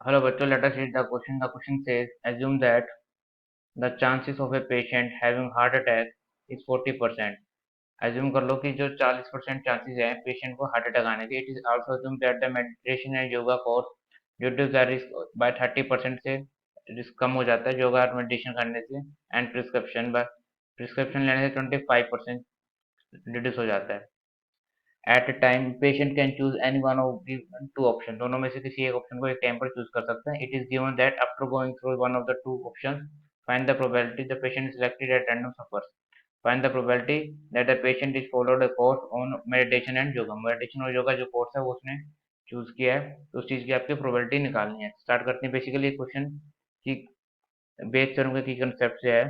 Hello, bachcho. Let us read the question. The question says, assume that the chances of a patient having heart attack is 40%. Assume कर लो कि जो 40% chances है patient को heart attack आने के. It is also assume that the meditation and yoga course reduce the risk by 30% से risk कम हो जाता है योगा और मेडिटेशन करने से. एंड प्रिस्क्रिप्शन लेने से 25% रिड्यूस हो जाता है. At a time patient can choose any one of given two option. दोनों में से किसी एक ऑप्शन को एक टाइम पर चूज कर सकते हैं. It is given that after going through one of the two option find the probability the patient is selected at random suffers. Find the probability that the patient is followed a course on meditation and yoga. Meditation और योगा जो course है वो उसने choose किया है तो उस चीज की आपकी प्रोबेबिलिटी निकालनी है. स्टार्ट करते हैं. बेसिकली क्वेश्चन की बेस करूंगा की कंसेप्ट से है.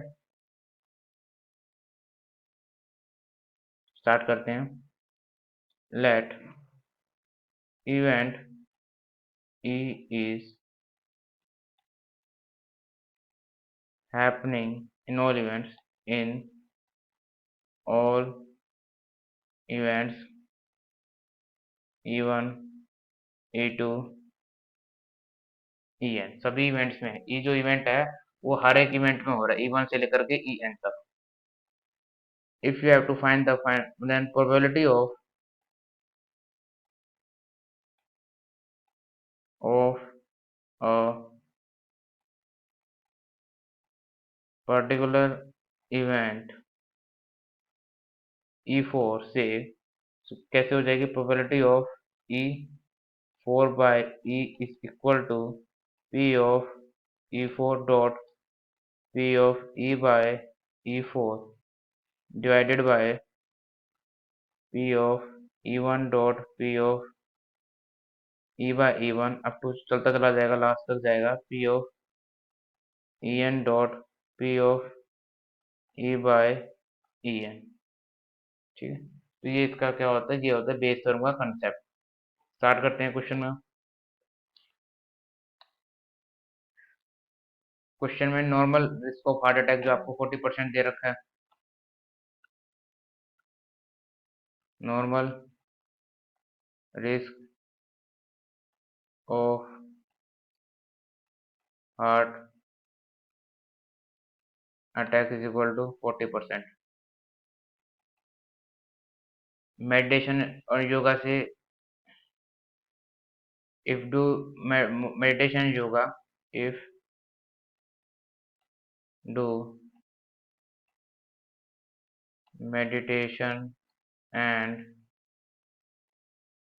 स्टार्ट करते हैं. Let event E is happening in all events all events E1 E2 En सभी इवेंट्स में. ये जो इवेंट है वो हर एक इवेंट में हो रहा है E1 से लेकर के En तक. If you have to find the then probability of a particular event E4 से कैसे हो जाएगी. Probability of E4 by E is equal to P of E4 dot P of E by E4 divided by P of E1 dot P of E by E1 up to चलता चला जाएगा last तक जाएगा P of En dot P of E by En. ठीक है. तो ये इसका क्या होता है. ये होता है बेस थ्योरम का कंसेप्ट. स्टार्ट करते हैं क्वेश्चन में. क्वेश्चन में normal risk of heart attack जो आपको 40% दे रखा है. Normal risk of heart attack is equal to 40%. Meditation और योगा से if do meditation yoga if do meditation and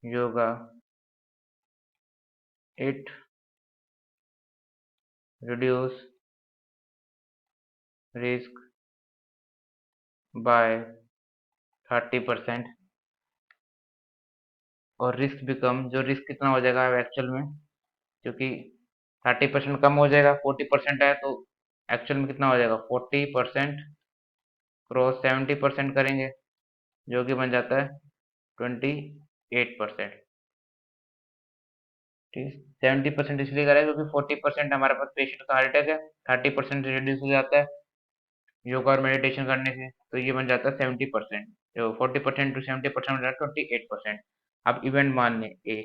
yoga it reduce risk by 30%. और रिस्क बिकम जो रिस्क कितना हो जाएगा एक्चुअल में क्योंकि 30% कम हो जाएगा 40% है तो एक्चुअल में कितना हो जाएगा 40% क्रॉस 70% करेंगे जो कि बन जाता है 28%. ठीक है. 70% इसलिए करें क्योंकि 40% हमारे पास पेशेंट का हार्ट अटैक है. 30% रिड्यूस हो जाता है योगा और मेडिटेशन करने से तो ये बन जाता है 70%. जो 40% टू 70% हो जाता है 28%. अब इवेंट मान लें ए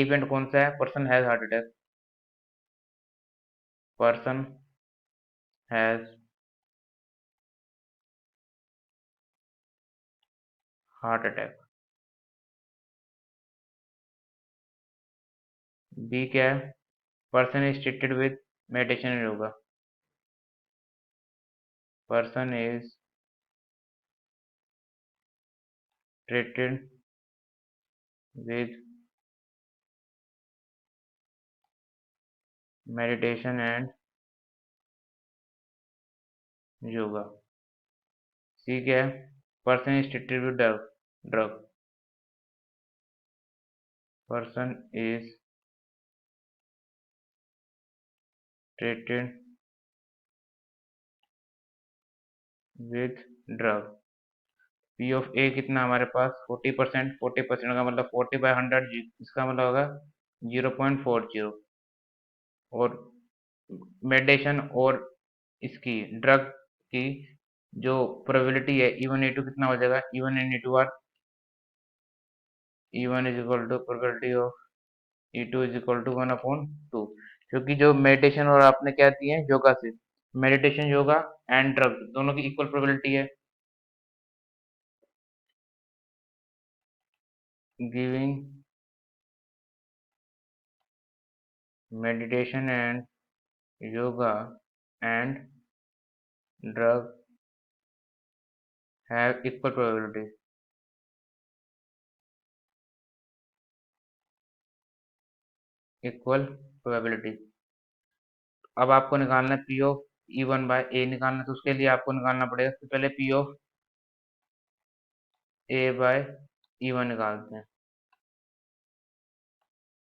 इवेंट कौन सा है. Person has heart attack. Person has heart attack. B क्या है. Person is treated with meditation and yoga. Person is treated with meditation and yoga. C क्या है. Person is treated with drug. Person is treated with drug. P of A कितना हमारे पास 40%. 40% का मतलब 40/100 इसका मतलब होगा 0.40. और मेडिटेशन और इसकी ड्रग की जो प्रोबेबिलिटी है E1 E2 कितना हो जाएगा. E1 and E2 or E1 is equal to probability of E2 is equal to 1/2. क्योंकि जो मेडिटेशन और आपने क्या दी है योगा से, मेडिटेशन योगा एंड ड्रग दोनों की इक्वल प्रोबेबिलिटी है। Giving meditation and yoga and drug have equal probability। Equal probability. अब आपको निकालना है P of E one by A निकालना है, तो उसके लिए आपको निकालना पड़ेगा सबसे पहले P of A by E one निकालते हैं।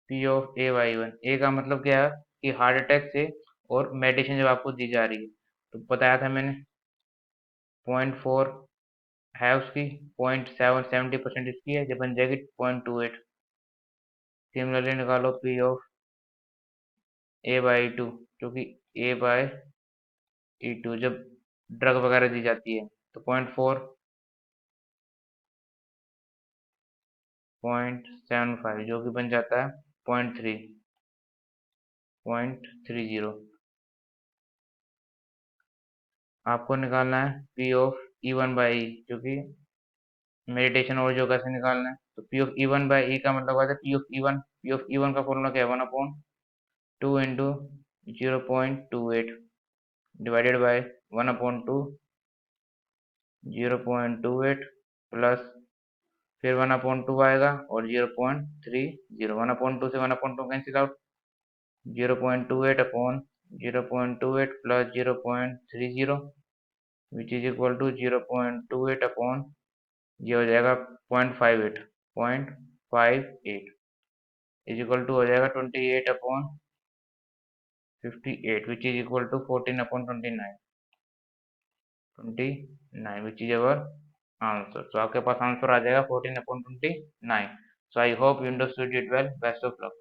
P of A by one, A का मतलब क्या है कि हार्ट अटैक से और मेडिसिन जब आपको दी जा रही है, तो बताया था मैंने 0.4 है उसकी, 0.770% इसकी है, जब बन जाएगी 0.28। सिमिलरली निकालो P of A by two, क्योंकि ए बाय ई टू जब ड्रग वगैरह दी जाती है तो 0.4 0.75 जो कि बन जाता है 0.30। आपको निकालना है P of E one by E, क्योंकि मेडिटेशन और योगा से निकालना है। तो P of E one by E का मतलब आता है पी ऑफ ई वन का फॉर्मूला क्या है, 1/2 इंटू 0.28 डिवाइडेड बाय 1/2 0.28 प्लस फिर 1/2 आएगा और 0.30, 1/2 से 1/2 cancel out, 0.28 upon 0.28 plus 0.30 which is equal to 0.28 upon ये हो जाएगा 0.58 इज इक्वल टू हो जाएगा 28/58 which is equal to 14/29 which is our answer. तो आपके पास आंसर आ जाएगा 14/29। So I hope you understood it well. Best of luck.